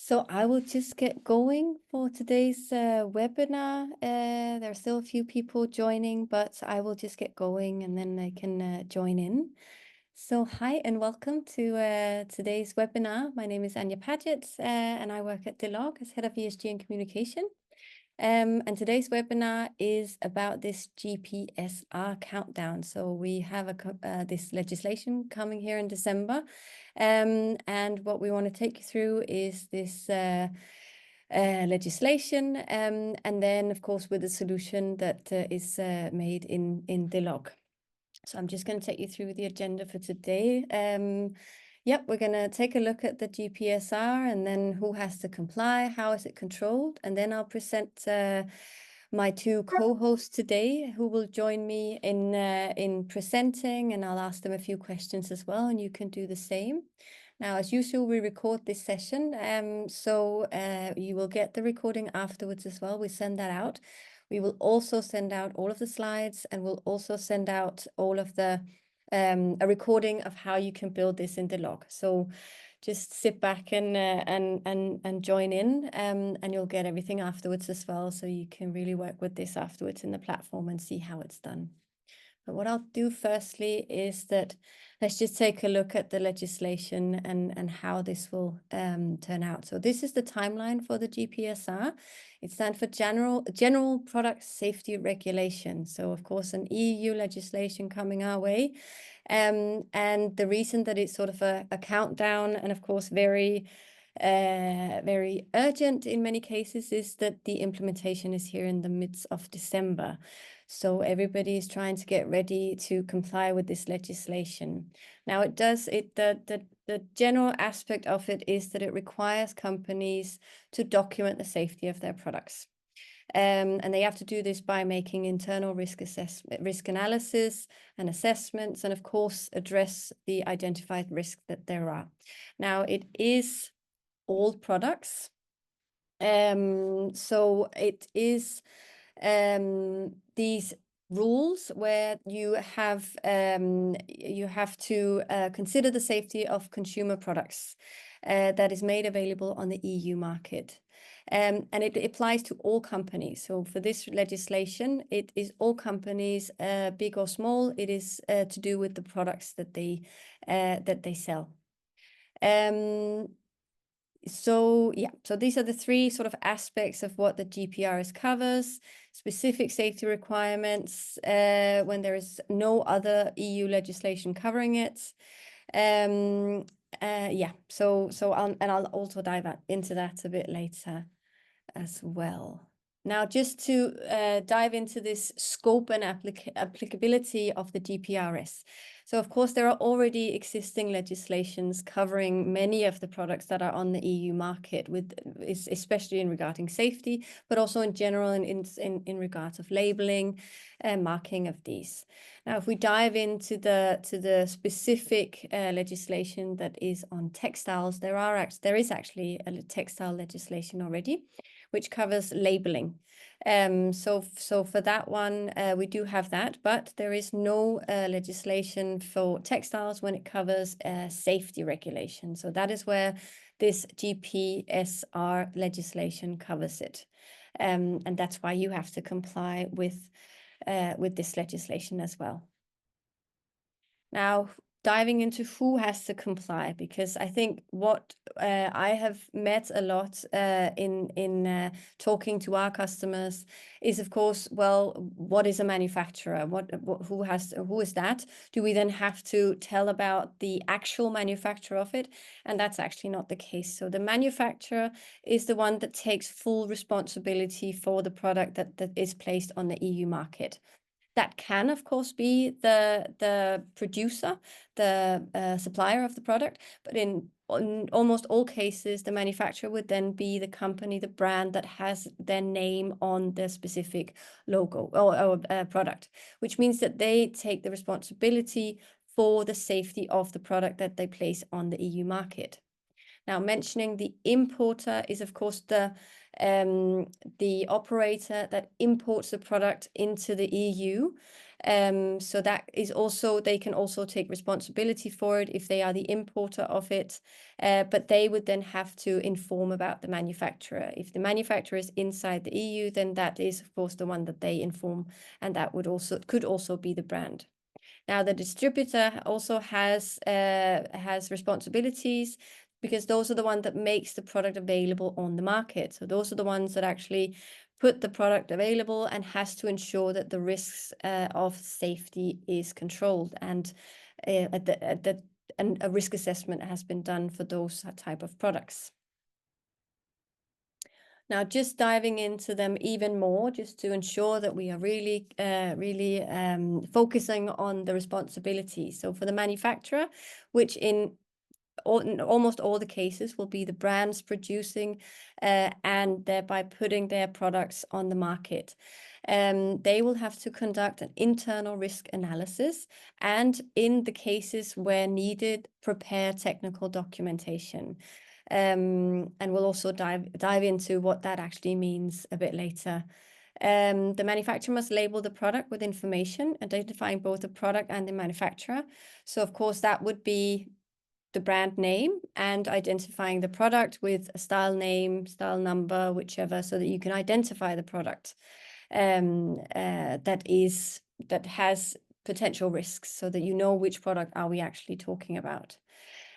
So I will just get going for today's webinar. There are still a few people joining, but I will just get going and then they can join in. So hi and welcome to today's webinar. My name is Anja Padget and I work at Delogue as Head of ESG and Communication. And today's webinar is about this GPSR countdown. So we have this legislation coming here in December. And what we want to take you through is this legislation, and then, of course, with the solution that is made in Delogue. So I'm just going to take you through the agenda for today. Yep, we're going to take a look at the GPSR and then who has to comply, how is it controlled, and then I'll present my two co-hosts today who will join me in presenting, and I'll ask them a few questions as well, and you can do the same. Now, as usual, we record this session, so you will get the recording afterwards as well. We send that out. We will also send out all of the slides, and we'll also send out all of the a recording of how you can build this in Delogue. So just sit back and join in, and you'll get everything afterwards as well. So you can really work with this afterwards in the platform and see how it's done. But what I'll do firstly is that let's just take a look at the legislation and how this will turn out. So this is the timeline for the GPSR. It stands for General Product Safety Regulation. So of course, an EU legislation coming our way. And the reason that it's sort of a countdown and of course very urgent in many cases is that the implementation is here in the midst of December. So everybody is trying to get ready to comply with this legislation. Now the general aspect of it is that it requires companies to document the safety of their products. And they have to do this by making internal risk analysis and assessments, and of course address the identified risk that there are. Now it is all products. So it is these rules where you have to consider the safety of consumer products that is made available on the EU market. And it applies to all companies. So for this legislation, it is all companies, big or small. It is to do with the products that they sell. So these are the three sort of aspects of what the GPRS covers: specific safety requirements when there is no other EU legislation covering it. I'll also dive into that a bit later as well. Now, just to dive into this scope and applicability of the GPRS. So, of course, there are already existing legislations covering many of the products that are on the EU market, especially in regarding safety, but also in general in regards of labeling and marking of these. Now, if we dive into the specific legislation that is on textiles, there is actually a textile legislation already, which covers labeling. So for that one, we do have that, but there is no legislation for textiles when it covers safety regulation. So that is where this GPSR legislation covers it. And that's why you have to comply with this legislation as well. Now, diving into who has to comply, because I think what I have met a lot in talking to our customers is, of course, well, what is a manufacturer? Who is that? Do we then have to tell about the actual manufacturer of it? And that's actually not the case. So the manufacturer is the one that takes full responsibility for the product that is placed on the EU market. That can, of course, be the producer, the supplier of the product, but in almost all cases, the manufacturer would then be the company, the brand that has their name on the specific logo or product, which means that they take the responsibility for the safety of the product that they place on the EU market. Now, mentioning the importer is, of course, the operator that imports the product into the EU. So that is also, they can also take responsibility for it if they are the importer of it, but they would then have to inform about the manufacturer. If the manufacturer is inside the EU, then that is, of course, the one that they inform, and that could also be the brand. Now, the distributor also has responsibilities, because those are the ones that makes the product available on the market. So those are the ones that actually put the product available and has to ensure that the risks of safety is controlled, and a risk assessment has been done for those type of products. Now, just diving into them even more, just to ensure that we are really focusing on the responsibility. So for the manufacturer, which in almost all the cases will be the brands producing and thereby putting their products on the market. They will have to conduct an internal risk analysis, and in the cases where needed, prepare technical documentation. And we'll also dive into what that actually means a bit later. The manufacturer must label the product with information identifying both the product and the manufacturer. So of course that would be the brand name and identifying the product with a style name, style number, whichever, so that you can identify the product that has potential risks, so that you know which product are we actually talking about.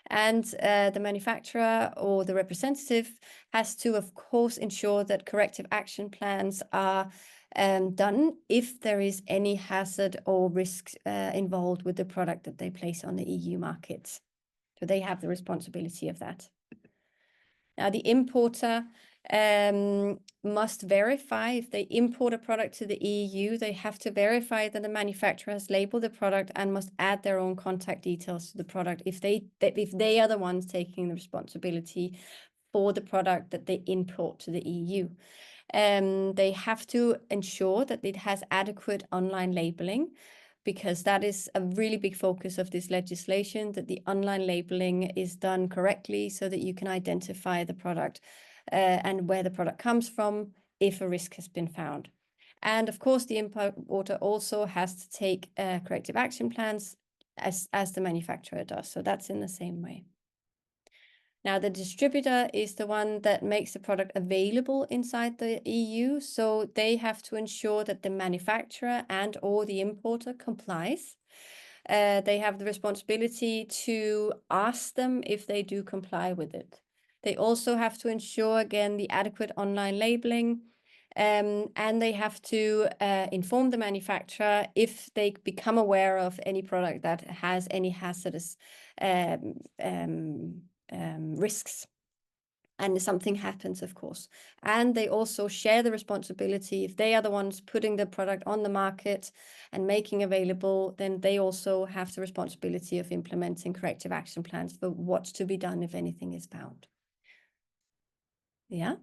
And the manufacturer or the representative has to, of course, ensure that corrective action plans are done if there is any hazard or risk involved with the product that they place on the EU markets. So they have the responsibility of that. Now, the importer must verify, if they import a product to the EU, they have to verify that the manufacturer has labeled the product and must add their own contact details to the product if they are the ones taking the responsibility for the product that they import to the EU. They have to ensure that it has adequate online labeling, because that is a really big focus of this legislation, that the online labeling is done correctly so that you can identify the product and where the product comes from if a risk has been found. And of course, the importer also has to take corrective action plans as the manufacturer does. So that's in the same way. Now, the distributor is the one that makes the product available inside the EU. So they have to ensure that the manufacturer and or the importer complies. They have the responsibility to ask them if they do comply with it. They also have to ensure, again, the adequate online labeling. And they have to inform the manufacturer if they become aware of any product that has any hazardous risks, and something happens, of course. And they also share the responsibility. If they are the ones putting the product on the market and making available, then they also have the responsibility of implementing corrective action plans for what's to be done if anything is found. Yeah.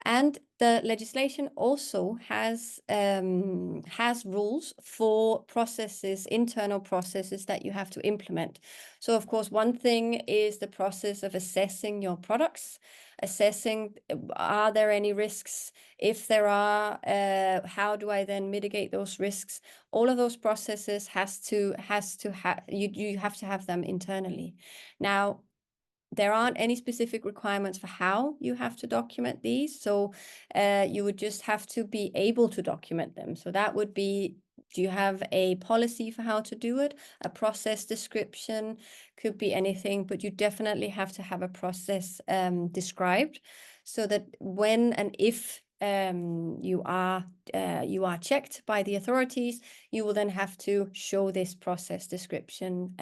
And the legislation also has rules for processes, internal processes that you have to implement. So, of course, one thing is the process of assessing your products, assessing, are there any risks? If there are, how do I then mitigate those risks? All of those processes you have to have them internally. Now, there aren't any specific requirements for how you have to document these. So you would just have to be able to document them. So that would be, do you have a policy for how to do it? A process description, could be anything, but you definitely have to have a process described, so that when and if you are checked by the authorities, you will then have to show this process description,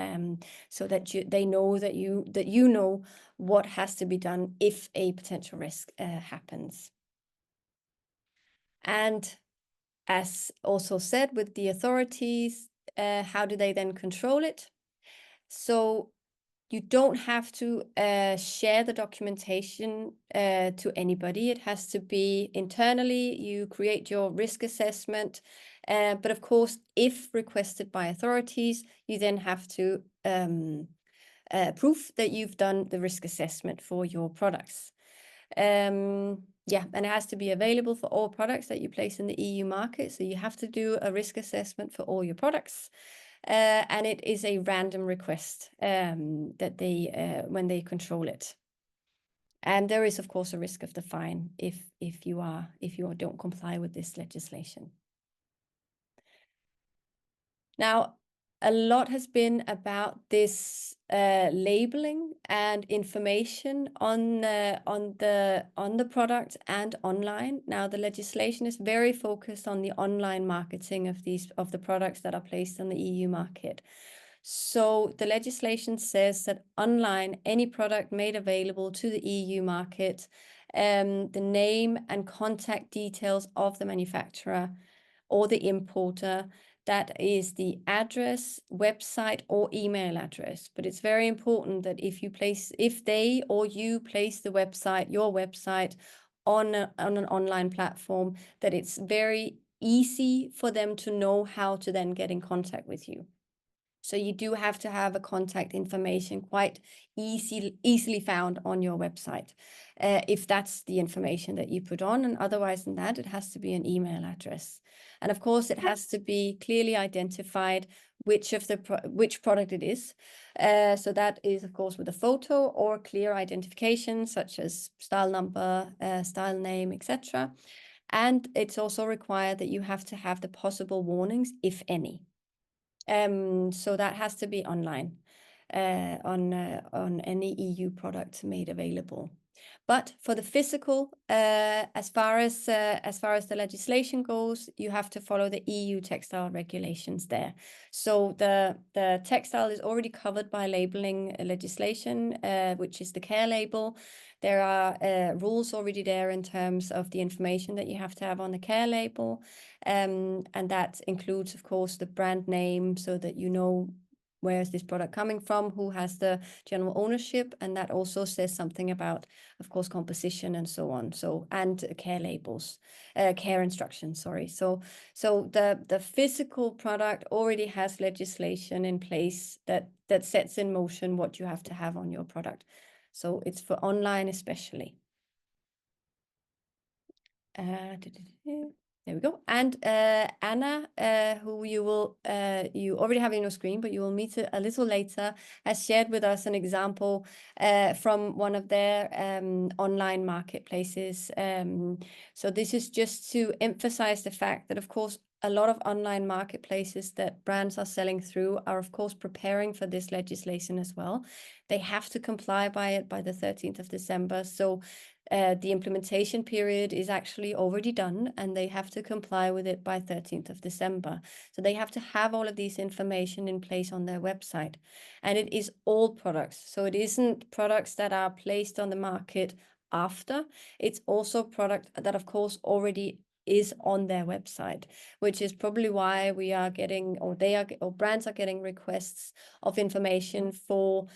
so that they know that you know what has to be done if a potential risk happens. And as also said, with the authorities, how do they then control it? So you don't have to share the documentation to anybody. It has to be internally. You create your risk assessment. But of course, if requested by authorities, you then have to proof that you've done the risk assessment for your products. Yeah, and it has to be available for all products that you place in the EU market. So you have to do a risk assessment for all your products. And it is a random request that they when they control it. And there is, of course, a risk of the fine if you don't comply with this legislation. Now, a lot has been about this labeling and information on the product and online. Now, the legislation is very focused on the online marketing of the products that are placed on the EU market. So the legislation says that online, any product made available to the EU market, the name and contact details of the manufacturer or the importer, that is the address, website, or email address. But it's very important that if they or you place the website, your website, on an online platform, that it's very easy for them to know how to then get in contact with you. So you do have to have a contact information quite easily found on your website, if that's the information that you put on. And otherwise than that, it has to be an email address. And of course, it has to be clearly identified which product it is. So that is, of course, with a photo or clear identification, such as style number, style name, etc. And it's also required that you have to have the possible warnings, if any. So that has to be online on any EU product made available. But for the physical, as far as the legislation goes, you have to follow the EU textile regulations there. So the textile is already covered by labeling legislation, which is the care label. There are rules already there in terms of the information that you have to have on the care label. And that includes, of course, the brand name, so that you know where is this product coming from, who has the general ownership, and that also says something about, of course, composition and so on. So, and care labels, care instructions, sorry. So the physical product already has legislation in place that sets in motion what you have to have on your product. So it's for online especially. There we go. And Anna, who you already have in your screen, but you will meet a little later, has shared with us an example from one of their online marketplaces. So this is just to emphasize the fact that, of course, a lot of online marketplaces that brands are selling through are, of course, preparing for this legislation as well. They have to comply by it by the 13th of December. So the implementation period is actually already done, and they have to comply with it by 13th of December. So they have to have all of these information in place on their website. And it is all products. So it isn't products that are placed on the market after. It's also product that, of course, already is on their website, which is probably why we are getting, or brands are getting requests of information for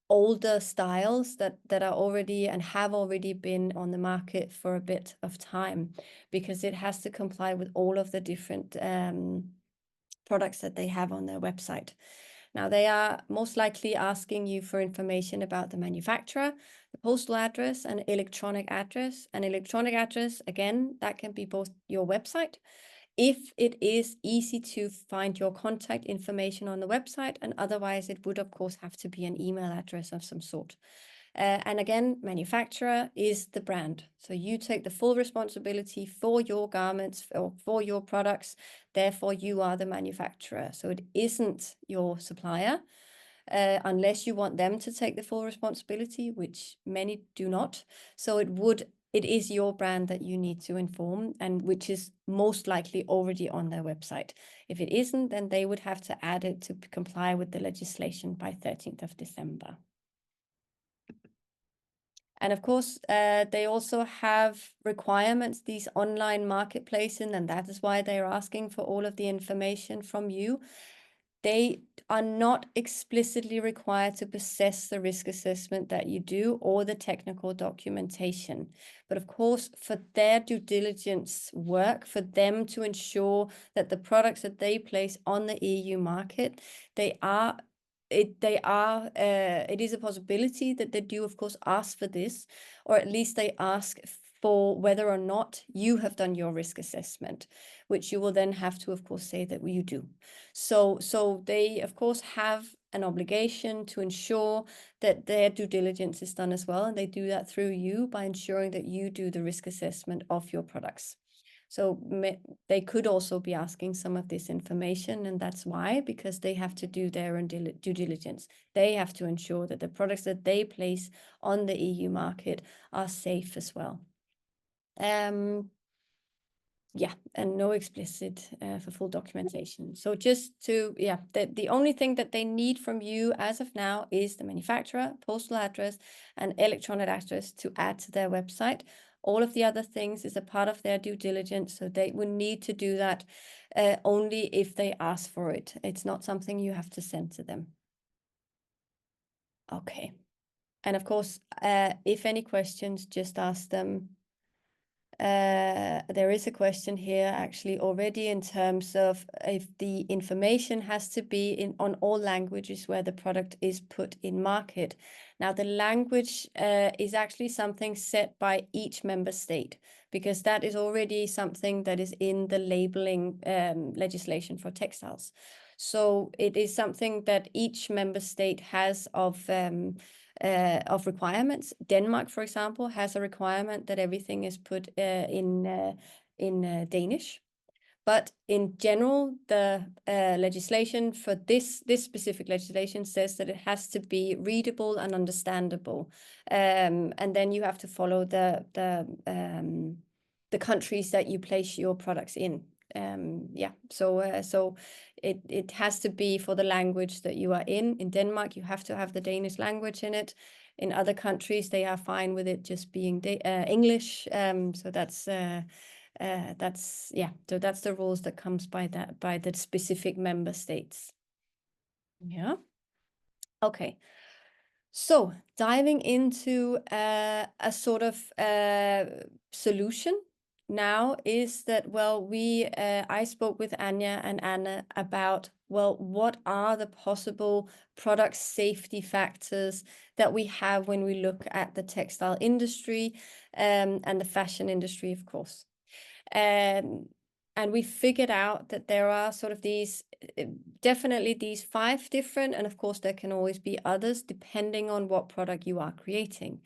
older styles that are already and have already been on the market for a bit of time, because it has to comply with all of the different products that they have on their website. Now, they are most likely asking you for information about the manufacturer, the postal address, and electronic address. An electronic address, again, that can be both your website, if it is easy to find your contact information on the website, and otherwise it would, of course, have to be an email address of some sort. And again, manufacturer is the brand. So you take the full responsibility for your garments or for your products. Therefore, you are the manufacturer. So it isn't your supplier, unless you want them to take the full responsibility, which many do not. So it is your brand that you need to inform, and which is most likely already on their website. If it isn't, then they would have to add it to comply with the legislation by 13th of December. And of course, they also have requirements, these online marketplaces, and that is why they're asking for all of the information from you. They are not explicitly required to possess the risk assessment that you do or the technical documentation. But of course, for their due diligence work, for them to ensure that the products that they place on the EU market, they are it is a possibility that they do, of course, ask for this, or at least they ask for whether or not you have done your risk assessment, which you will then have to, of course, say that you do. So they, of course, have an obligation to ensure that their due diligence is done as well, and they do that through you by ensuring that you do the risk assessment of your products. So they could also be asking some of this information, and that's why, because they have to do their own due diligence. They have to ensure that the products that they place on the EU market are safe as well. Yeah, and no explicit for full documentation. So just to, the only thing that they need from you as of now is the manufacturer, postal address, and electronic address to add to their website. All of the other things is a part of their due diligence, so they would need to do that only if they ask for it. It's not something you have to send to them. Okay. And of course, if any questions, just ask them. There is a question here actually already in terms of if the information has to be on all languages where the product is put in market. Now, the language is actually something set by each member state, because that is already something that is in the labeling legislation for textiles. So it is something that each member state has of requirements. Denmark, for example, has a requirement that everything is put in Danish. But in general, the legislation for this specific legislation says that it has to be readable and understandable, and then you have to follow the countries that you place your products in. So it has to be for the language that you are in. In Denmark, you have to have the Danish language in it. In other countries, they are fine with it just being English. So that's the rules that comes by the specific member states. Yeah. Okay. So diving into a sort of solution now is that, well, I spoke with Anja and Anna about, well, what are the possible product safety factors that we have when we look at the textile industry and the fashion industry, of course. And we figured out that there are sort of definitely these 5 different, and of course there can always be others depending on what product you are creating.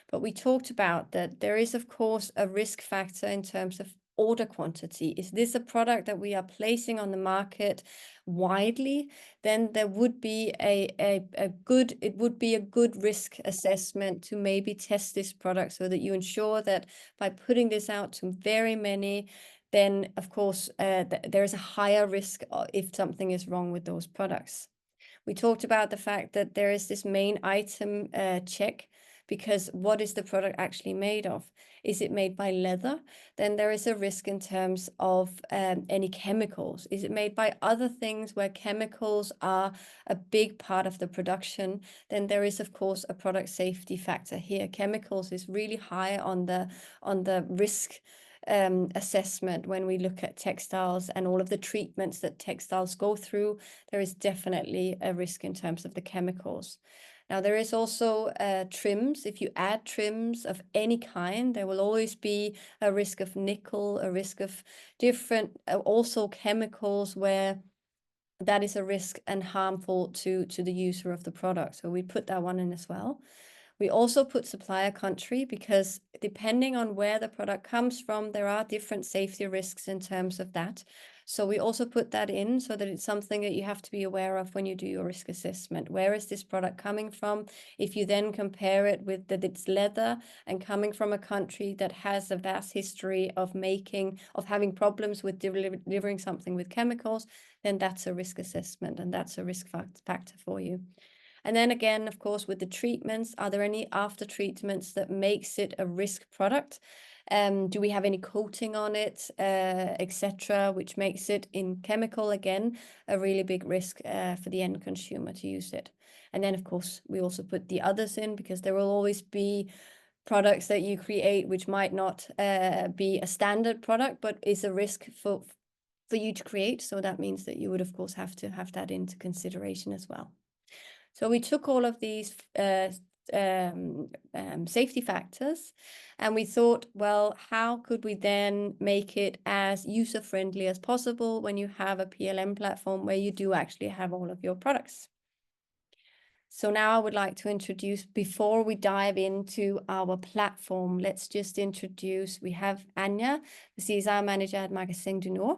But we talked about that there is, of course, a risk factor in terms of order quantity. Is this a product that we are placing on the market widely? Then there would be a good risk assessment to maybe test this product so that you ensure that by putting this out to very many, then of course there is a higher risk if something is wrong with those products. We talked about the fact that there is this main item check, because what is the product actually made of? Is it made by leather? Then there is a risk in terms of any chemicals. Is it made by other things where chemicals are a big part of the production? Then there is, of course, a product safety factor here. Chemicals is really high on the risk assessment when we look at textiles and all of the treatments that textiles go through. There is definitely a risk in terms of the chemicals. Now, there is also trims. If you add trims of any kind, there will always be a risk of nickel, a risk of different, also chemicals, where that is a risk and harmful to the user of the product. So we put that one in as well. We also put supplier country, because depending on where the product comes from, there are different safety risks in terms of that. So we also put that in so that it's something that you have to be aware of when you do your risk assessment. Where is this product coming from? If you then compare it with that it's leather and coming from a country that has a vast history of having problems with delivering something with chemicals, then that's a risk assessment and that's a risk factor for you. And then again, of course, with the treatments, are there any after treatments that makes it a risk product? Do we have any coating on it, etc., which makes it in chemical, again, a really big risk for the end consumer to use it. And then, of course, we also put the others in, because there will always be products that you create which might not be a standard product, but is a risk for you to create. So that means that you would, of course, have to have that into consideration as well. So we took all of these safety factors, and we thought, well, how could we then make it as user-friendly as possible when you have a PLM platform where you do actually have all of your products? So now I would like to introduce, before we dive into our platform, let's just introduce, we have Anja, the CSR Manager at Magasin du Nord,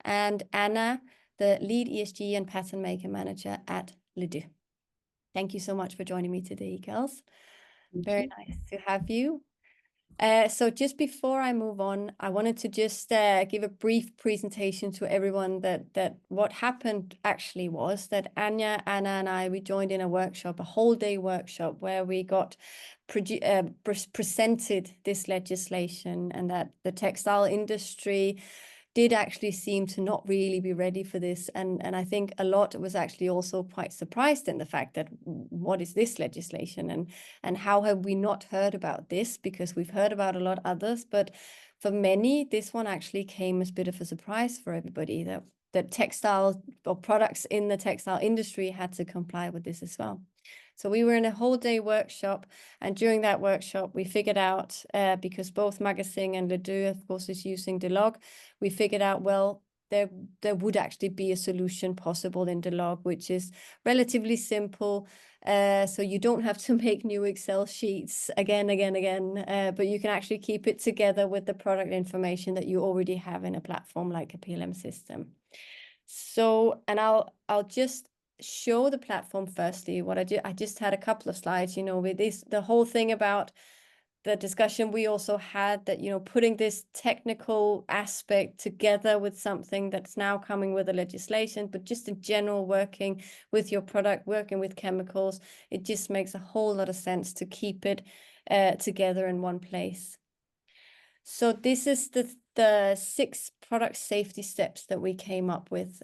and Anna, the lead ESG and pattern maker manager at Deux. Thank you so much for joining me today, girls. Very nice to have you. So just before I move on, I wanted to just give a brief presentation to everyone that what happened actually was that Anja, Anna, and I, we joined in a workshop, a whole day workshop, where we got presented this legislation, and that the textile industry did actually seem to not really be ready for this. And I think a lot was actually also quite surprised in the fact that what is this legislation, and how have we not heard about this, because we've heard about a lot others, but for many, this one actually came as a bit of a surprise for everybody, that textile or products in the textile industry had to comply with this as well. So we were in a whole day workshop, and during that workshop, we figured out, because both Magasin and Deux, of course, is using Delogue, we figured out, well, there would actually be a solution possible in Delogue, which is relatively simple. So you don't have to make new Excel sheets again, but you can actually keep it together with the product information that you already have in a platform like a PLM system. So, and I'll just show the platform firstly. What I just had a couple of slides, with this, the whole thing about the discussion we also had, that, putting this technical aspect together with something that's now coming with the legislation, but just in general, working with your product, working with chemicals, it just makes a whole lot of sense to keep it together in one place. So this is the 6 product safety steps that we came up with,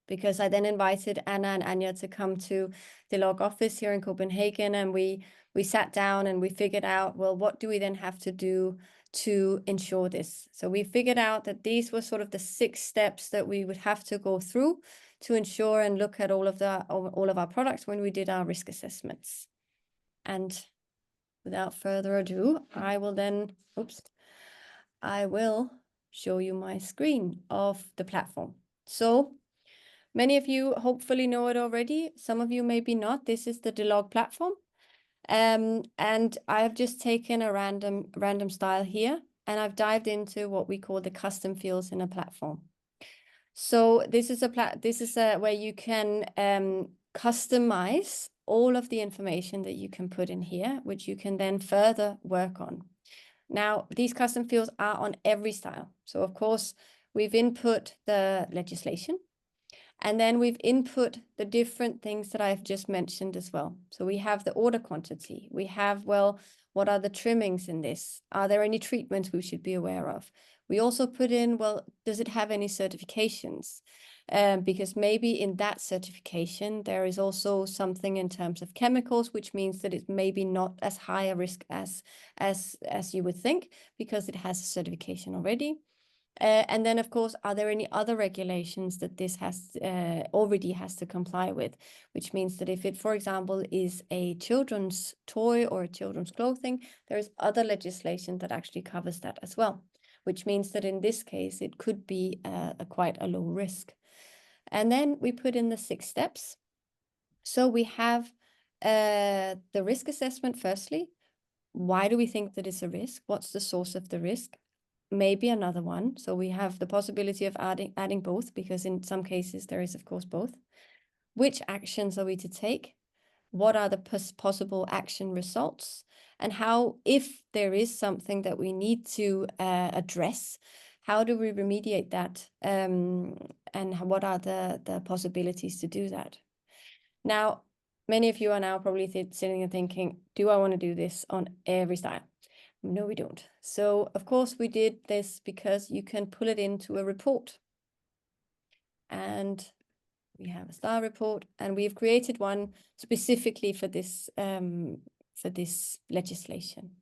because I then invited Anna and Anja to come to the Delogue office here in Copenhagen, and we sat down and we figured out, well, what do we then have to do to ensure this? So we figured out that these were sort of the 6 steps that we would have to go through to ensure and look at all of our products when we did our risk assessments. And without further ado, I will show you my screen of the platform. So many of you hopefully know it already. Some of you maybe not. This is the Delogue platform. And I have just taken a random style here, and I've dived into what we call the custom fields in a platform. So this is where you can customize all of the information that you can put in here, which you can then further work on. Now, these custom fields are on every style. So of course, we've input the legislation, and then we've input the different things that I've just mentioned as well. So we have the order quantity. We have, well, what are the trimmings in this? Are there any treatments we should be aware of? We also put in, well, does it have any certifications? Because maybe in that certification, there is also something in terms of chemicals, which means that it's maybe not as high a risk as you would think, because it has a certification already. And then, of course, are there any other regulations that this already has to comply with? Which means that if it, for example, is a children's toy or a children's clothing, there is other legislation that actually covers that as well. Which means that in this case, it could be quite a low risk. And then we put in the 6 steps. So we have the risk assessment firstly. Why do we think that it's a risk? What's the source of the risk? Maybe another one. So we have the possibility of adding both, because in some cases there is, of course, both. Which actions are we to take? What are the possible action results? And how, if there is something that we need to address, how do we remediate that? And what are the possibilities to do that? Now, many of you are now probably sitting and thinking, do I want to do this on every style? No, we don't. So, of course, we did this because you can pull it into a report. And we have a style report, and we've created one specifically for this legislation.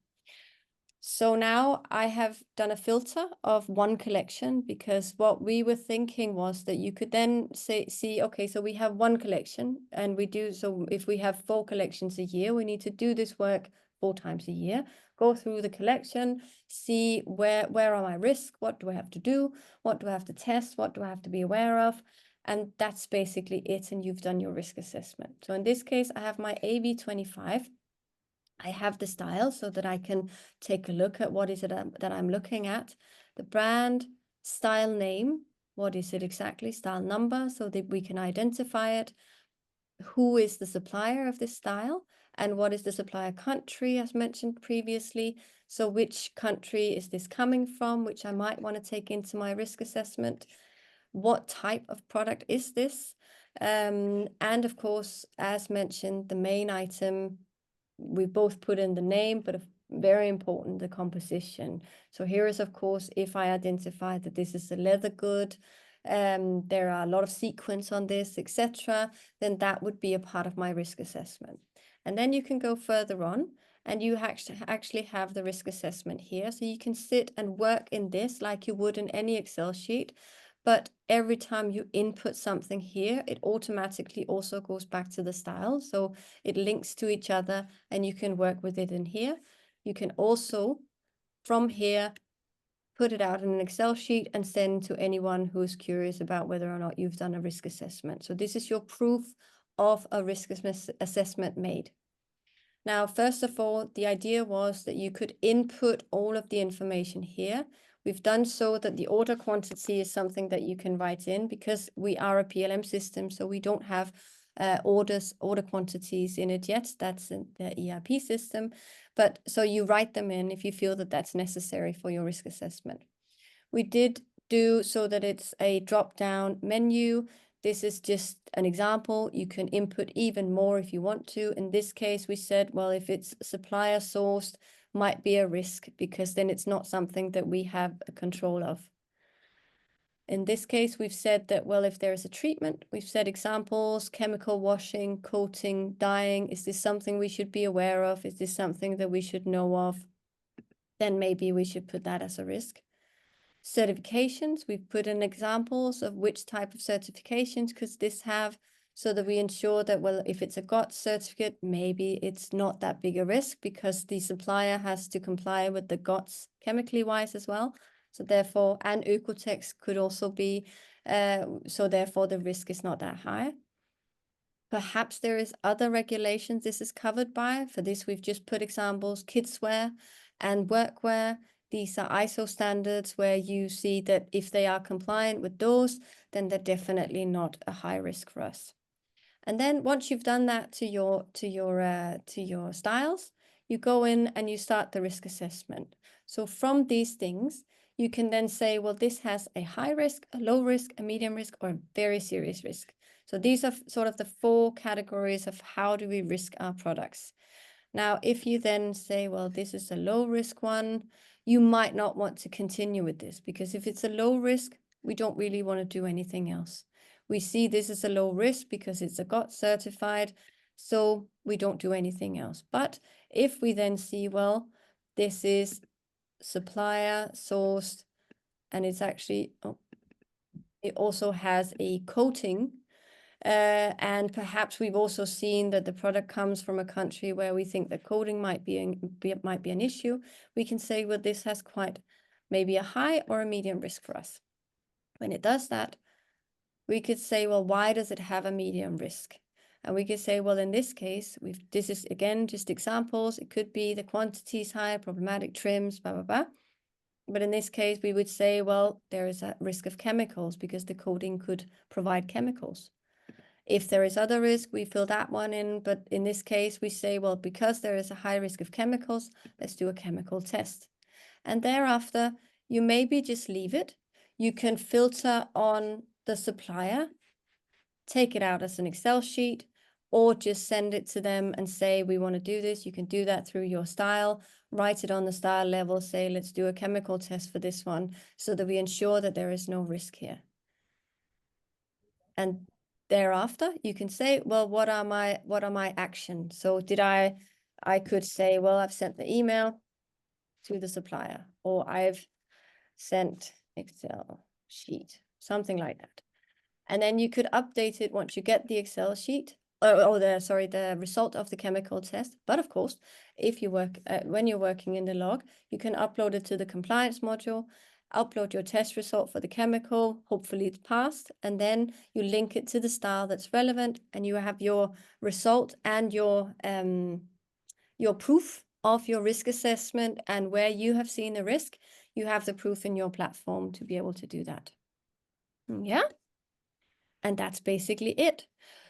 So now I have done a filter of one collection, because what we were thinking was that you could then see, okay, so we have one collection and we do, so if we have 4 collections a year, we need to do this work 4 times a year, go through the collection, see where are my risks, what do I have to do, what do I have to test, what do I have to be aware of, and that's basically it, and you've done your risk assessment. So in this case, I have my AV25. I have the style so that I can take a look at what is it that I'm looking at. The brand, style name, what is it exactly, style number, so that we can identify it. Who is the supplier of this style, and what is the supplier country, as mentioned previously. So which country is this coming from, which I might want to take into my risk assessment. What type of product is this? And of course, as mentioned, the main item, we both put in the name, but very important, the composition. So here is, of course, if I identify that this is a leather good, there are a lot of sequins on this, etc., then that would be a part of my risk assessment. And then you can go further on, and you actually have the risk assessment here. So you can sit and work in this like you would in any Excel sheet. But every time you input something here, it automatically also goes back to the style. So it links to each other, and you can work with it in here. You can also, from here, put it out in an Excel sheet and send to anyone who is curious about whether or not you've done a risk assessment. So this is your proof of a risk assessment made. Now, first of all, the idea was that you could input all of the information here. We've done so that the order quantity is something that you can write in, because we are a PLM system, so we don't have order quantities in it yet. That's in the ERP system. But so you write them in if you feel that that's necessary for your risk assessment. We did do so that it's a drop-down menu. This is just an example. You can input even more if you want to. In this case, we said, well, if it's supplier sourced, might be a risk, because then it's not something that we have a control of. In this case, we've said that, well, if there is a treatment, we've said examples, chemical washing, coating, dyeing. Is this something we should be aware of? Is this something that we should know of? Then maybe we should put that as a risk. Certifications, we've put in examples of which type of certifications could this have, so that we ensure that, well, if it's a GOTS certificate, maybe it's not that big a risk, because the supplier has to comply with the GOTS chemically wise as well. So therefore, and Oekotex could also be, so therefore the risk is not that high. Perhaps there is other regulations this is covered by. For this, we've just put examples, kidswear and workwear. These are ISO standards where you see that if they are compliant with those, then they're definitely not a high risk for us. And then once you've done that to your styles, you go in and you start the risk assessment. So from these things, you can then say, well, this has a high risk, a low risk, a medium risk, or a very serious risk. So these are sort of the 4 categories of how do we risk our products. Now, if you then say, well, this is a low risk one, you might not want to continue with this, because if it's a low risk, we don't really want to do anything else. We see this is a low risk because it's a GOTS certified, so we don't do anything else. But if we then see, well, this is supplier sourced, and it's actually, it also has a coating, and perhaps we've also seen that the product comes from a country where we think the coating might be an issue, we can say, well, this has quite maybe a high or a medium risk for us. When it does that, we could say, well, why does it have a medium risk? And we could say, well, in this case, this is, again, just examples. It could be the quantity is high, problematic trims, blah, blah, blah. But in this case, we would say, well, there is a risk of chemicals because the coating could provide chemicals. If there is other risk, we fill that one in. But in this case, we say, well, because there is a high risk of chemicals, let's do a chemical test. And thereafter, you maybe just leave it. You can filter on the supplier, take it out as an Excel sheet, or just send it to them and say, we want to do this. You can do that through your style, write it on the style level, say, let's do a chemical test for this one, so that we ensure that there is no risk here. And thereafter, you can say, well, what are my actions? So I could say, well, I've sent the email to the supplier, or I've sent Excel sheet, something like that. And then you could update it once you get the Excel sheet, the result of the chemical test. But of course, if you work when you're working in Delogue, you can upload it to the compliance module, upload your test result for the chemical, hopefully it's passed, and then you link it to the style that's relevant, and you have your result and your proof of your risk assessment and where you have seen the risk. You have the proof in your platform to be able to do that. Yeah. And that's basically it.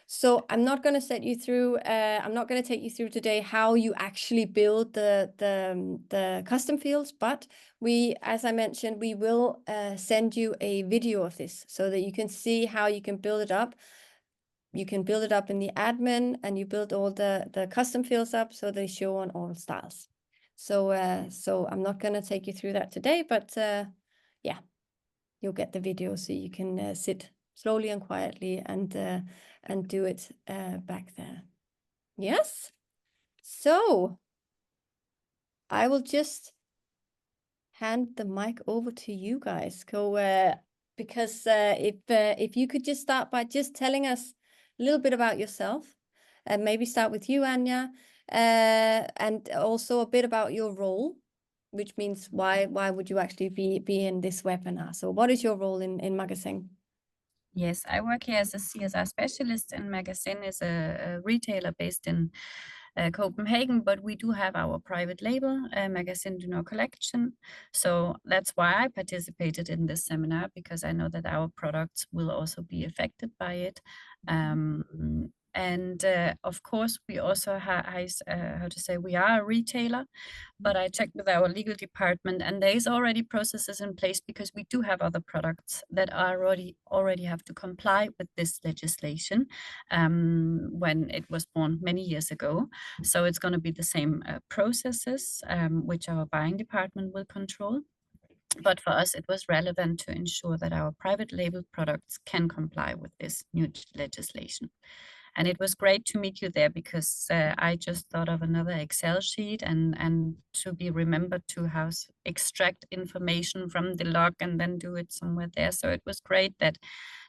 So I'm not going to set you through, I'm not going to take you through today how you actually build the custom fields, but as I mentioned, we will send you a video of this so that you can see how you can build it up. You can build it up in the admin, and you build all the custom fields up so they show on all styles. So I'm not going to take you through that today, but yeah, you'll get the video so you can sit slowly and quietly and do it back there. Yes. So I will just hand the mic over to you guys. Because if you could just start by just telling us a little bit about yourself, and maybe start with you, Anja, and also a bit about your role, which means why would you actually be in this webinar? So what is your role in Magasin? Yes, I work here as a CSR specialist, and Magasin is a retailer based in Copenhagen, but we do have our private label, Magasin du Nord collection. So that's why I participated in this seminar, because I know that our products will also be affected by it. And of course, we also we are a retailer, but I checked with our legal department, and there is already processes in place, because we do have other products that already have to comply with this legislation when it was born many years ago. So it's going to be the same processes which our buying department will control. But for us, it was relevant to ensure that our private label products can comply with this new legislation. And it was great to meet you there, because I just thought of another Excel sheet and to be remembered to extract information from Delogue and then do it somewhere there. So it was great that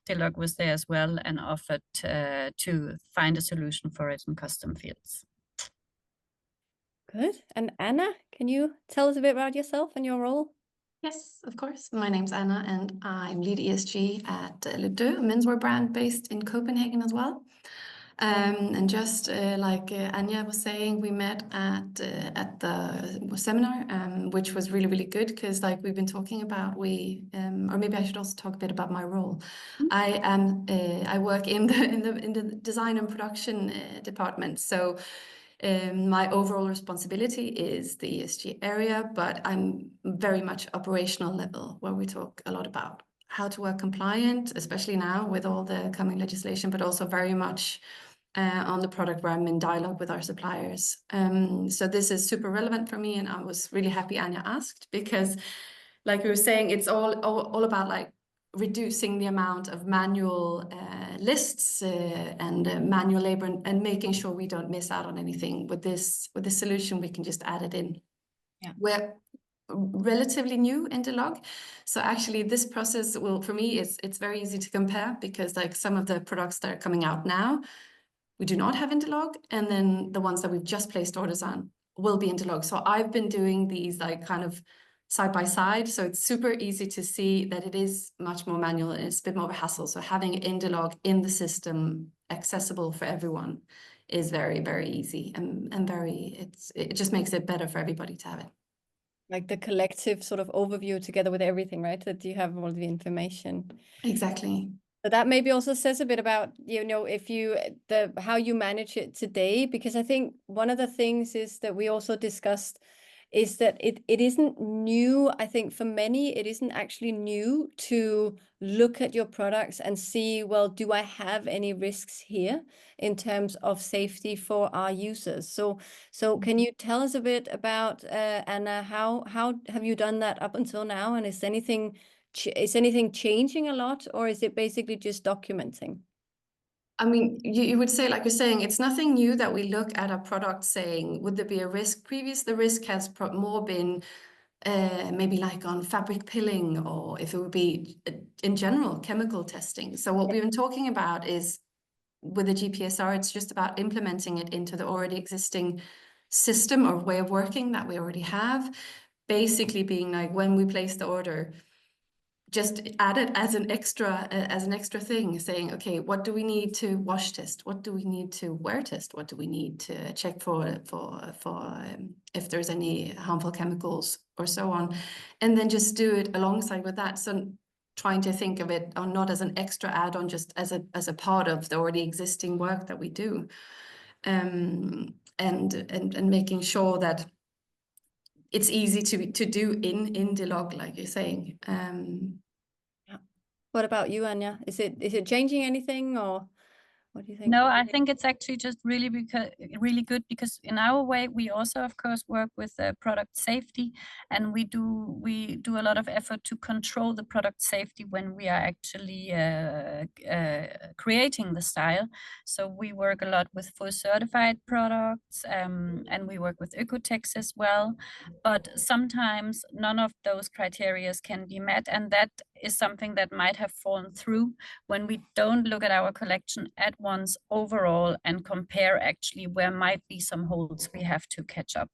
Delogue was there as well and offered to find a solution for it in custom fields. Good. And Anna, can you tell us a bit about yourself and your role? Yes, of course. My name's Anna, and I'm lead ESG at Deux, a menswear brand based in Copenhagen as well. And just like Anja was saying, we met at the seminar, which was really, really good, because like we've been talking about, or maybe I should also talk a bit about my role. I work in the design and production department, so my overall responsibility is the ESG area, but I'm very much operational level, where we talk a lot about how to work compliant, especially now with all the coming legislation, but also very much on the product where I'm in dialogue with our suppliers. So this is super relevant for me, and I was really happy Anja asked, because like we were saying, it's all about like reducing the amount of manual lists and manual labor, and making sure we don't miss out on anything. With this solution, we can just add it in. Yeah. We're relatively new in Delogue, so actually this process will, for me, it's very easy to compare, because like some of the products that are coming out now, we do not have in Delogue, and then the ones that we've just placed orders on will be in Delogue. So I've been doing these like kind of side by side, so it's super easy to see that it is much more manual and it's a bit more of a hassle. So having it in Delogue, in the system, accessible for everyone, is very, very easy, and it just makes it better for everybody to have it. Like the collective sort of overview together with everything, right? That you have all the information. Exactly. So that maybe also says a bit about, how you manage it today, because I think one of the things is that we also discussed is that it isn't new. I think for many, it isn't actually new to look at your products and see, well, do I have any risks here in terms of safety for our users? So can you tell us a bit about, Anna, how have you done that up until now? And is anything changing a lot, or is it basically just documenting? I mean, you would say, like you're saying, it's nothing new that we look at a product saying, would there be a risk? The risk has more been maybe like on fabric pilling, or if it would be in general chemical testing. So what we've been talking about is with the GPSR, it's just about implementing it into the already existing system or way of working that we already have. Basically being like, when we place the order, just add it as an extra thing, saying, okay, what do we need to wash test? What do we need to wear test? What do we need to check for if there's any harmful chemicals or so on? And then just do it alongside with that. So trying to think of it not as an extra add-on, just as a part of the already existing work that we do, and making sure that it's easy to do in Delogue, like you're saying. What about you, Anja? Is it changing anything, or what do you think? No, I think it's actually just really good because in our way we also of course work with product safety, and we do a lot of effort to control the product safety when we are actually creating the style. So we work a lot with full certified products, and we work with Oekotex as well. But sometimes none of those criteria can be met, and that is something that might have fallen through when we don't look at our collection at once overall and compare actually where might be some holes we have to catch up.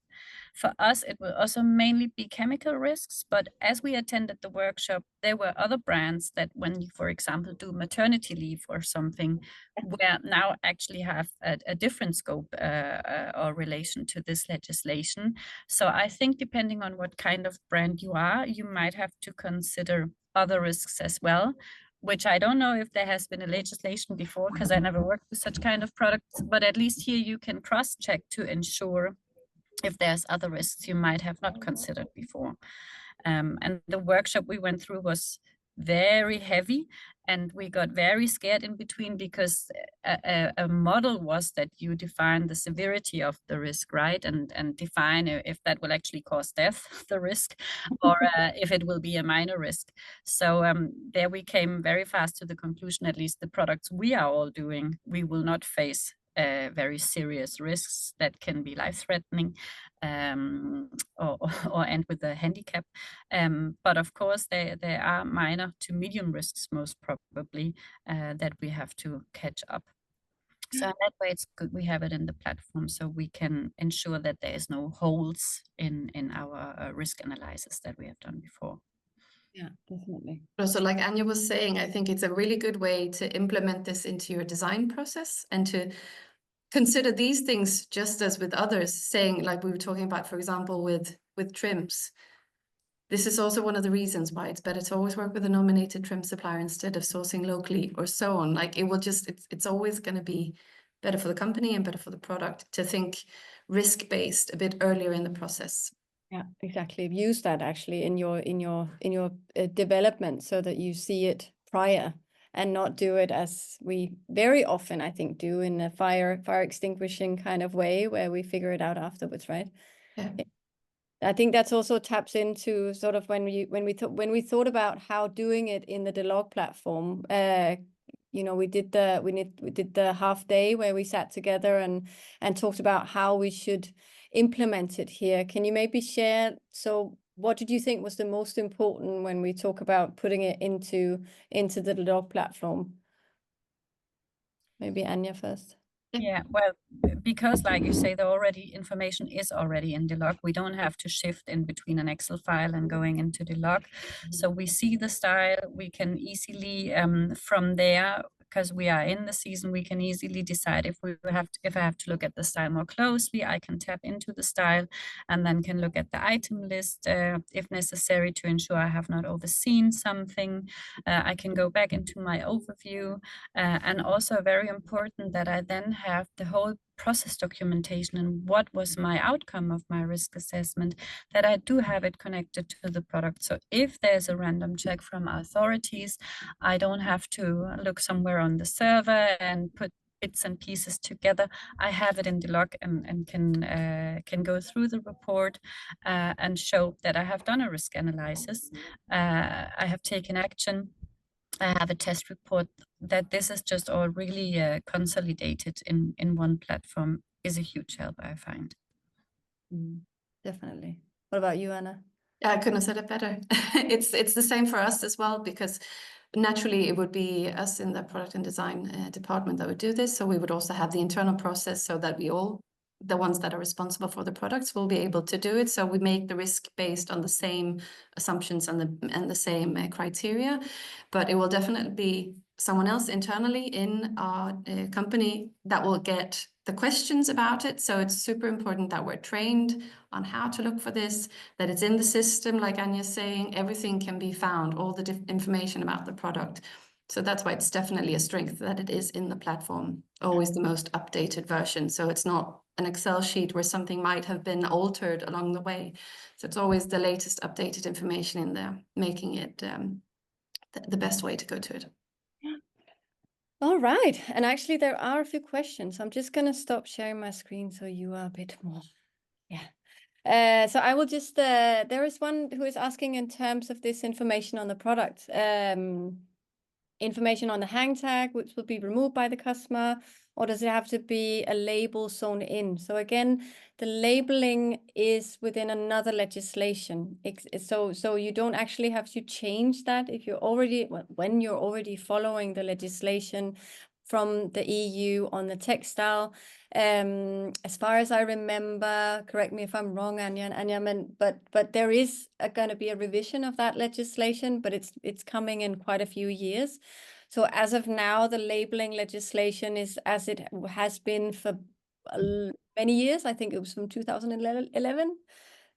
For us, it will also mainly be chemical risks, but as we attended the workshop, there were other brands that when you, for example, do maternity leave or something, where now actually have a different scope or relation to this legislation. So I think depending on what kind of brand you are, you might have to consider other risks as well, which I don't know if there has been a legislation before because I never worked with such kind of products, but at least here you can cross-check to ensure if there's other risks you might have not considered before. And the workshop we went through was very heavy, and we got very scared in between because a model was that you define the severity of the risk, right? And define if that will actually cause death, the risk, or if it will be a minor risk. So there we came very fast to the conclusion, at least the products we are all doing, we will not face very serious risks that can be life-threatening or end with a handicap. But of course, there are minor to medium risks, most probably, that we have to catch up. So in that way, it's good we have it in the platform so we can ensure that there is no holes in our risk analysis that we have done before. Yeah, definitely. So like Anja was saying, I think it's a really good way to implement this into your design process and to consider these things just as with others, saying like we were talking about, for example, with trims. This is also one of the reasons why it's better to always work with a nominated trim supplier instead of sourcing locally or so on. Like it will just, it's always going to be better for the company and better for the product to think risk-based a bit earlier in the process. Yeah, exactly. Use that actually in your development so that you see it prior and not do it as we very often, I think, do in a fire extinguishing kind of way where we figure it out afterwards, right? Yeah. I think that's also taps into sort of when we thought about how doing it in the Delogue platform. You know, we did the half day where we sat together and talked about how we should implement it here. Can you maybe share? So, what did you think was the most important when we talk about putting it into the Delogue platform? Maybe Anja first. Yeah, well, because like you say, the information is already in Delogue. We don't have to shift in between an Excel file and going into Delogue. So we see the style, we can easily from there, because we are in the season, we can easily decide if I have to look at the style more closely, I can tap into the style and then can look at the item list if necessary to ensure I have not overseen something. I can go back into my overview and also very important that I then have the whole process documentation and what was my outcome of my risk assessment, that I do have it connected to the product. So if there's a random check from authorities, I don't have to look somewhere on the server and put bits and pieces together. I have it in Delogue and can go through the report and show that I have done a risk analysis. I have taken action. I have a test report. That this is just all really consolidated in one platform is a huge help, I find. Definitely. What about you, Anna? I couldn't have said it better. It's the same for us as well, because naturally it would be us in the product and design department that would do this. So we would also have the internal process so that we all, the ones that are responsible for the products, will be able to do it. So we make the risk based on the same assumptions and the same criteria, but it will definitely be someone else internally in our company that will get the questions about it. So it's super important that we're trained on how to look for this, that it's in the system, like Anja's saying, everything can be found, all the information about the product. So that's why it's definitely a strength that it is in the platform, always the most updated version. So it's not an Excel sheet where something might have been altered along the way. So it's always the latest updated information in there, making it the best way to go to it. All right. And actually, there are a few questions. I'm just going to stop sharing my screen so you are a bit more. Yeah. So I will just, there is one who is asking in terms of this information on the product, information on the hang tag, which will be removed by the customer, or does it have to be a label sewn in? So again, the labeling is within another legislation. So you don't actually have to change that if you're already, when you're already following the legislation from the EU on the textile. As far as I remember, correct me if I'm wrong, Anja, but there is going to be a revision of that legislation, but it's coming in quite a few years. So as of now, the labeling legislation is as it has been for many years. I think it was from 2011.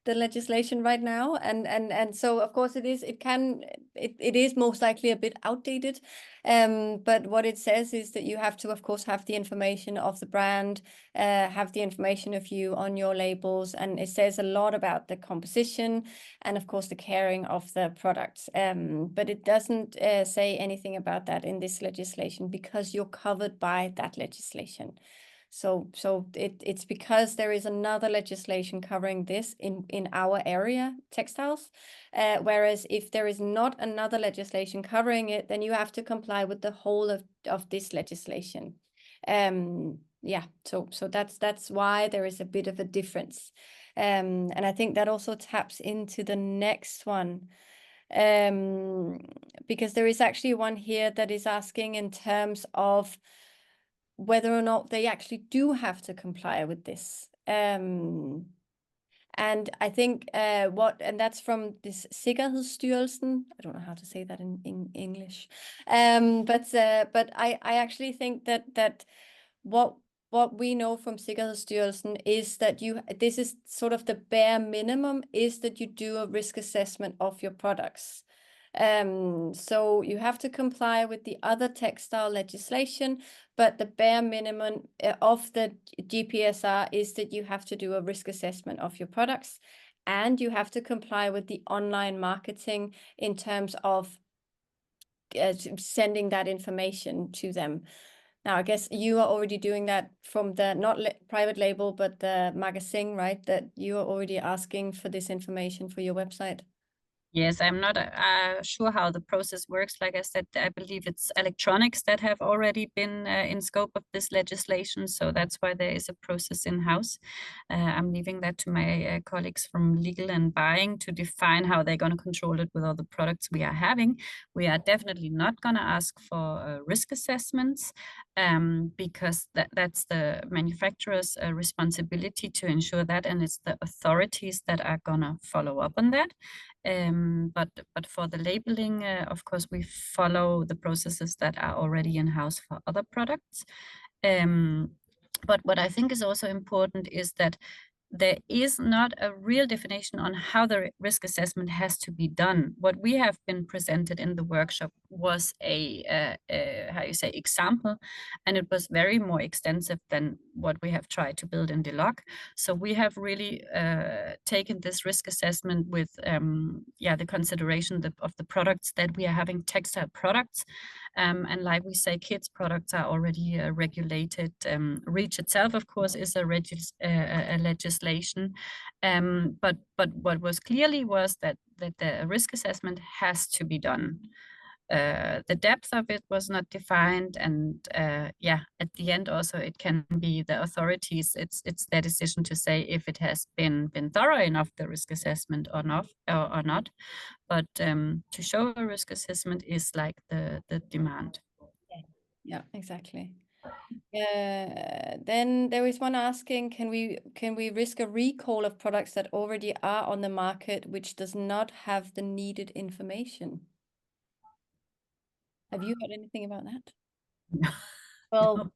The legislation right now, and so of course it is most likely a bit outdated, but what it says is that you have to of course have the information of the brand, have the information of you on your labels, and it says a lot about the composition and of course the caring of the products, but it doesn't say anything about that in this legislation because you're covered by that legislation. So it's because there is another legislation covering this in our area, textiles, whereas if there is not another legislation covering it, then you have to comply with the whole of this legislation. Yeah, so that's why there is a bit of a difference, and I think that also taps into the next one, because there is actually one here that is asking in terms of whether or not they actually do have to comply with this. And I think and that's from this Sikkerhedsstyrelsen. I don't know how to say that in English. But I actually think that what we know from Sikkerhedsstyrelsen is that this is sort of the bare minimum, is that you do a risk assessment of your products. So you have to comply with the other textile legislation, but the bare minimum of the GPSR is that you have to do a risk assessment of your products, and you have to comply with the online marketing in terms of sending that information to them. Now, I guess you are already doing that from the not private label, but the Magasin, right? That you are already asking for this information for your website. Yes, I'm not sure how the process works. Like I said, I believe it's electronics that have already been in scope of this legislation. So that's why there is a process in-house. I'm leaving that to my colleagues from legal and buying to define how they're going to control it with all the products we are having. We are definitely not going to ask for risk assessments because that's the manufacturer's responsibility to ensure that, and it's the authorities that are going to follow up on that. But for the labeling, of course, we follow the processes that are already in-house for other products. But what I think is also important is that there is not a real definition on how the risk assessment has to be done. What we have been presented in the workshop was a example, and it was very more extensive than what we have tried to build in Delogue. So we have really taken this risk assessment with the consideration of the products that we are having, textile products. And like we say, kids products are already regulated. REACH itself, of course, is a legislation. But what was clearly was that the risk assessment has to be done. the depth of it was not defined, and yeah, at the end also it can be the authorities. It's their decision to say if it has been thorough enough, the risk assessment, or not. But to show a risk assessment is like the demand. Yeah, exactly. Then there is one asking, can we risk a recall of products that already are on the market which does not have the needed information? Have you heard anything about that? Well,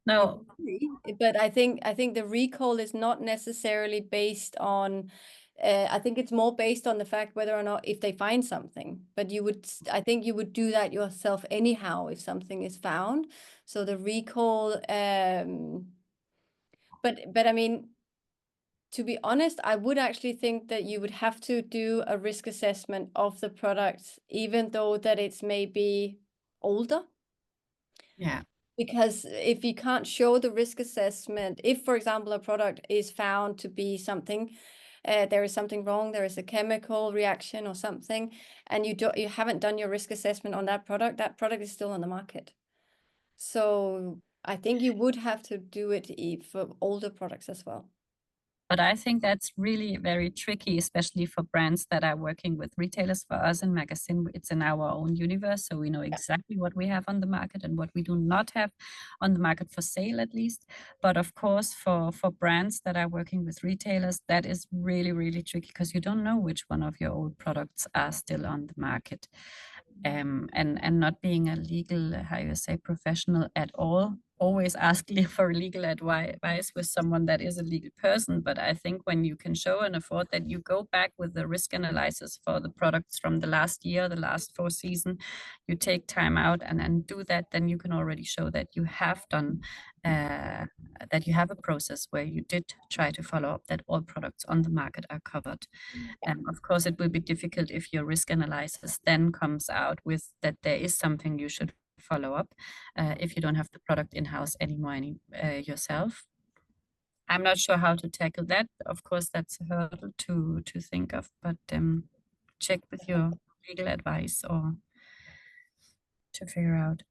No. but I think the recall is not necessarily based on. I think it's more based on the fact whether or not if they find something. But I think you would do that yourself anyhow if something is found. So the recall. But I mean, to be honest, I would actually think that you would have to do a risk assessment of the product, even though that it's maybe older. Yeah. Because if you can't show the risk assessment, if, for example, a product is found to be something, there is something wrong, there is a chemical reaction or something, and you haven't done your risk assessment on that product is still on the market. So I think you would have to do it for older products as well. But I think that's really very tricky, especially for brands that are working with retailers. For us in Magasin, it's in our own universe, so we know exactly what we have on the market and what we do not have on the market for sale, at least. But of course, for brands that are working with retailers, that is really, really tricky because you don't know which one of your old products are still on the market. And not being a legal, how you say, professional at all, always ask for legal advice with someone that is a legal person. But I think when you can show and afford that you go back with the risk analysis for the products from the last year, the last 4 seasons, you take time out and then do that, then you can already show that you have done, that you have a process where you did try to follow up that all products on the market are covered. Of course, it will be difficult if your risk analysis then comes out with that there is something you should follow up if you don't have the product in-house anymore yourself. I'm not sure how to tackle that. Of course, that's a hurdle to think of, but check with your legal advice or to figure out.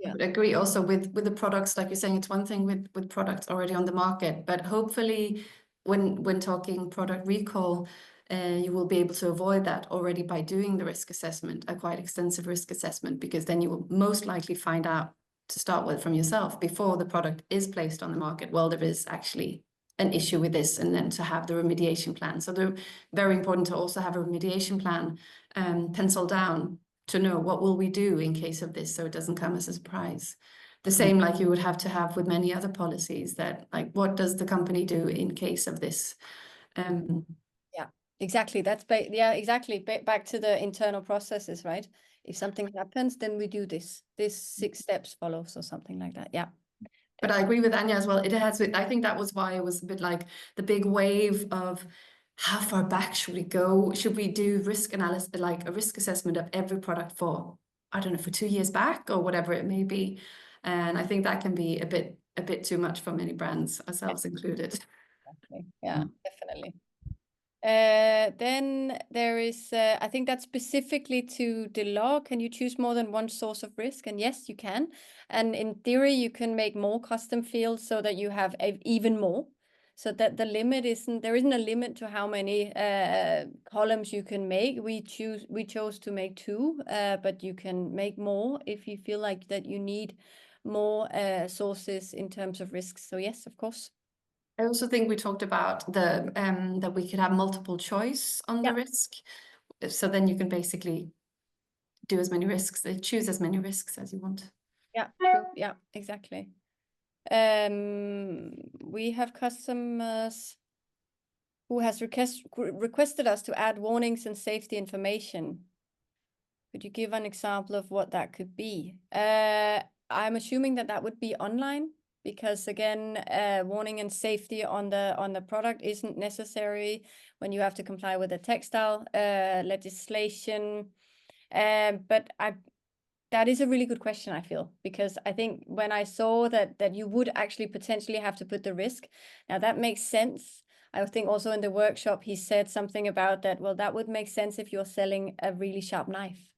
I would agree also with the products, like you're saying, it's one thing with products already on the market, but hopefully when talking product recall, you will be able to avoid that already by doing the risk assessment, a quite extensive risk assessment, because then you will most likely find out to start with from yourself before the product is placed on the market, well, there is actually an issue with this, and then to have the remediation plan. So they're very important to also have a remediation plan penciled down to know what will we do in case of this, so it doesn't come as a surprise. The same like you would have to have with many other policies, that like, what does the company do in case of this? Yeah, exactly. That's exactly. Back to the internal processes, right? If something happens, then we do this 6 steps follows or something like that. Yeah. But I agree with Anja as well. I think that was why it was a bit like the big wave of how far back should we go? Should we do risk analysis, like a risk assessment of every product for, I don't know, for 2 years back or whatever it may be? And I think that can be a bit too much for many brands, ourselves included. Exactly. Yeah, definitely. Then there is, I think that's specifically to Delogue. Can you choose more than one source of risk? And yes, you can. And in theory, you can make more custom fields so that you have even more. So that there isn't a limit to how many columns you can make. We chose to make 2, but you can make more if you feel like that you need more sources in terms of risks. So yes, of course. I also think we talked about that we could have multiple choice on the risk. So then you can basically do as many risks, choose as many risks as you want. Yeah, true. Yeah, exactly. We have customers who has requested us to add warnings and safety information. Could you give an example of what that could be? I'm assuming that would be online, because again, warning and safety on the product isn't necessary when you have to comply with the textile legislation. But that is a really good question, I feel, because I think when I saw that you would actually potentially have to put the risk, now that makes sense. I think also in the workshop, he said something about that, well, that would make sense if you're selling a really sharp knife,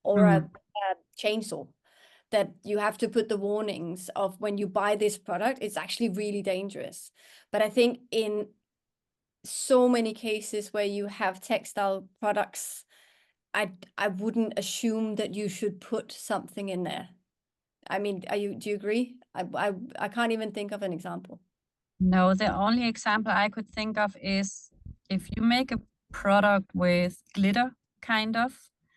or a chainsaw, that you have to put the warnings of when you buy this product, it's actually really dangerous. But I think in so many cases where you have textile products, I wouldn't assume that you should put something in there. I mean, do you agree? I can't even think of an example. No, the only example I could think of is if you make a product with glitter, kind of,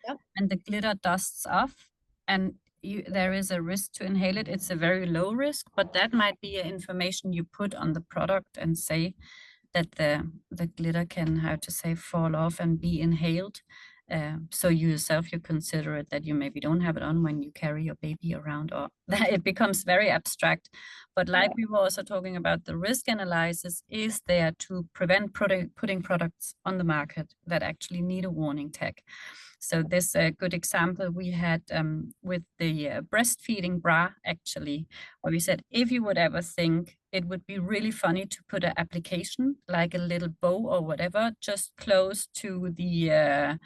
Yep. and the glitter dusts off, and there is a risk to inhale it. It's a very low risk, but that might be information you put on the product and say that the glitter can, how to say, fall off and be inhaled. So you yourself, you consider it that you maybe don't have it on when you carry your baby around, or it becomes very abstract. But like we were also talking about, the risk analysis is there to prevent putting products on the market that actually need a warning tag. So this good example we had with the breastfeeding bra, actually, where we said, if you would ever think it would be really funny to put an application, like a little bow or whatever, just close to the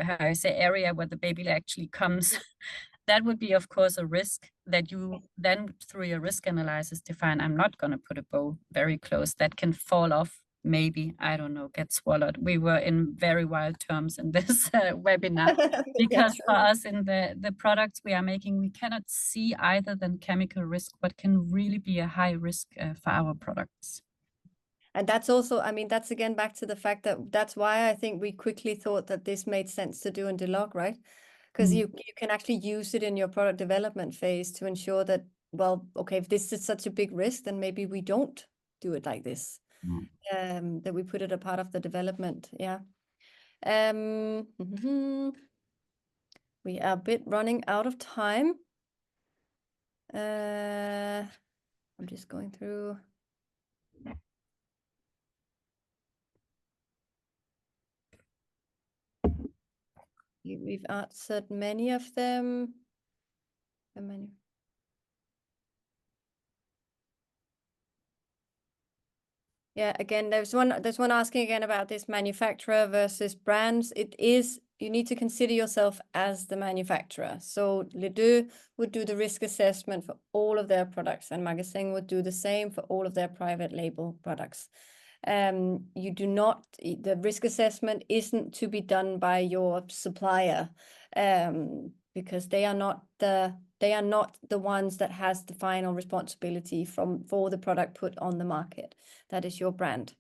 how I say, area where the baby actually comes, that would be, of course, a risk that you then, through your risk analysis, define, I'm not going to put a bow very close. That can fall off, maybe, I don't know, get swallowed. We were in very wild terms in this webinar, because for us in the products we are making, we cannot see either than chemical risk, but can really be a high risk for our products. And that's also, I mean, that's again back to the fact that that's why I think we quickly thought that this made sense to do in Delogue, right? Because you can actually use it in your product development phase to ensure that, well, okay, if this is such a big risk, then maybe we don't do it like this. That we put it a part of the development. Yeah. We are a bit running out of time. I'm just going through. We've answered many of them. Yeah, again, there's one asking again about this manufacturer versus brands. It is, you need to consider yourself as the manufacturer. So Deux would do the risk assessment for all of their products, and Magasin would do the same for all of their private label products. You do not, the risk assessment isn't to be done by your supplier, because they are not the ones that has the final responsibility for the product put on the market. That is your brand.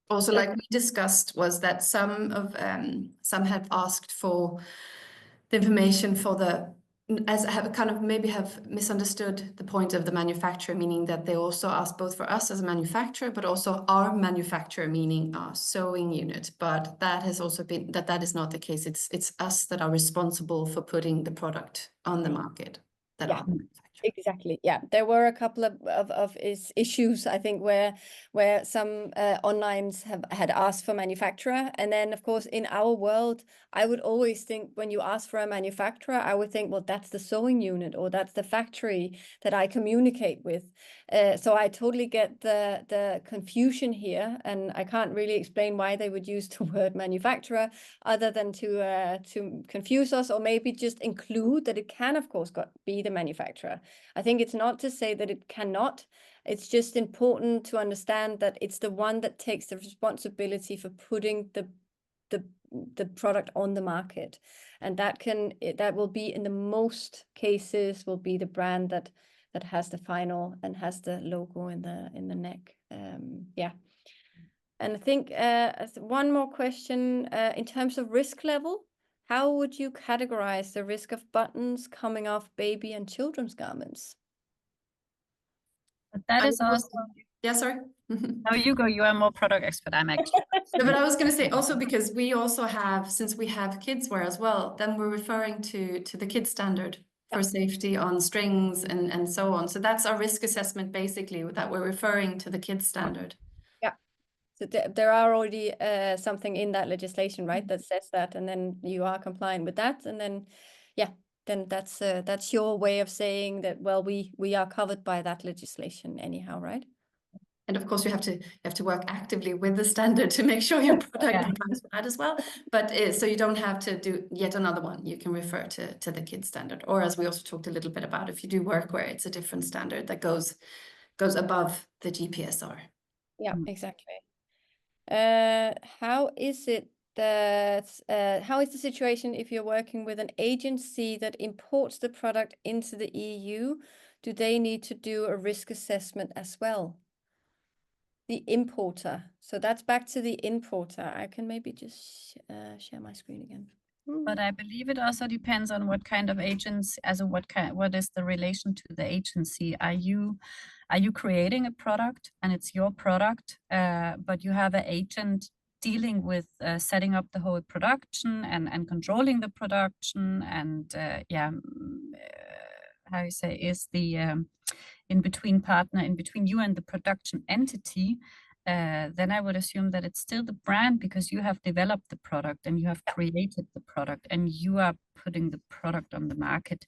Also, like we discussed, was that some have asked for the information for maybe have misunderstood the point of the manufacturer, meaning that they also asked both for us as a manufacturer, but also our manufacturer, meaning our sewing unit. But that has also been that is not the case. It's us that are responsible for putting the product on the market. Exactly. Yeah, there were a couple of issues, I think, where some onlines had asked for manufacturer, and then of course in our world, I would always think when you ask for a manufacturer, I would think, well, that's the sewing unit or that's the factory that I communicate with. So I totally get the confusion here, and I can't really explain why they would use the word manufacturer other than to confuse us, or maybe just include that it can, of course, be the manufacturer. I think it's not to say that it cannot. It's just important to understand that it's the one that takes the responsibility for putting the product on the market, and that will be, in the most cases, will be the brand that has the final and has the logo in the neck. Yeah. And I think one more question in terms of risk level. How would you categorize the risk of buttons coming off baby and children's garments? But that is also... Yeah, sorry. No, you go. You are more product expert. I'm actually... No, but I was going to say also, because we also have, since we have kids wear as well, then we're referring to the kids standard for safety on strings and so on. So that's our risk assessment, basically, that we're referring to the kids standard. So there are already something in that legislation, right, that says that, and then you are compliant with that, and then, then that's your way of saying that, well, we are covered by that legislation anyhow, right? And of course, you have to work actively with the standard to make sure your product Yeah. complies with that as well. But so you don't have to do yet another one. You can refer to the KID standard, or as we also talked a little bit about, if you do work where it's a different standard that goes above the GPSR. Yeah, exactly. How is it that how is the situation if you're working with an agency that imports the product into the EU? Do they need to do a risk assessment as well? The importer. So that's back to the importer. I can maybe just share my screen again. But I believe it also depends on what kind of agents, what is the relation to the agency? Are you creating a product and it's your product, but you have an agent dealing with setting up the whole production and controlling the production and how you say, is the in-between partner in between you and the production entity, then I would assume that it's still the brand because you have developed the product and you have created the product and you are putting the product on the market.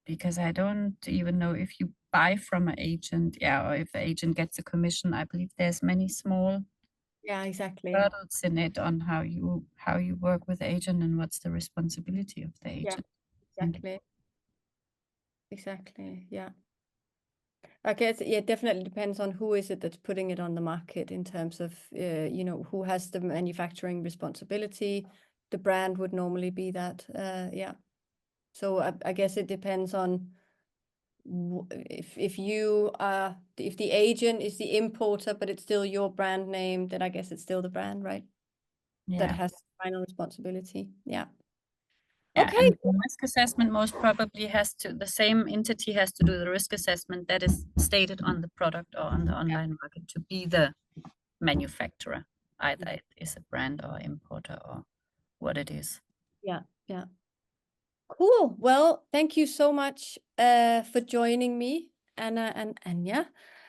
Because I don't even know if you buy from an agent, or if the agent gets a commission. I believe there's many small exactly hurdles in it on how you work with the agent and what's the responsibility of the agent. Exactly. Yeah. I guess it definitely depends on who is it that's putting it on the market in terms of who has the manufacturing responsibility. The brand would normally be that. So I guess it depends on if the agent is the importer, but it's still your brand name, then I guess it's still the brand, right? That has final responsibility. Yeah. Okay. And the risk assessment most probably the same entity has to do the risk assessment that is stated on the product or on the online market to be the manufacturer, either it is a brand or importer or what it is. Yeah. Cool. Well, thank you so much for joining me, Anna and Anja.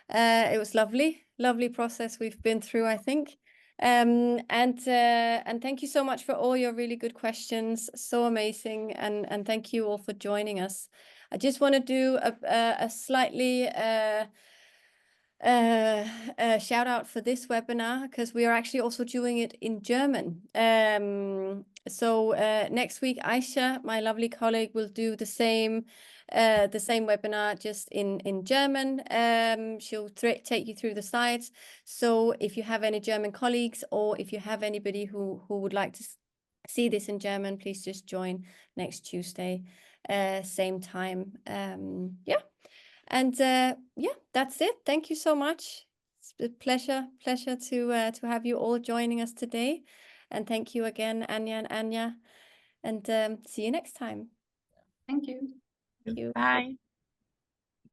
It was lovely process we've been through, I think. And thank you so much for all your really good questions. So amazing. And thank you all for joining us. I just want to do a slightly shout out for this webinar because we are actually also doing it in German. So next week, Aisha, my lovely colleague, will do the same webinar just in German. She'll take you through the slides. So if you have any German colleagues or if you have anybody who would like to see this in German, please just join next Tuesday, same time. And that's it. Thank you so much. It's a pleasure to have you all joining us today. And thank you again, Anja and Anja. And see you next time. Thank you. Thank you. Bye.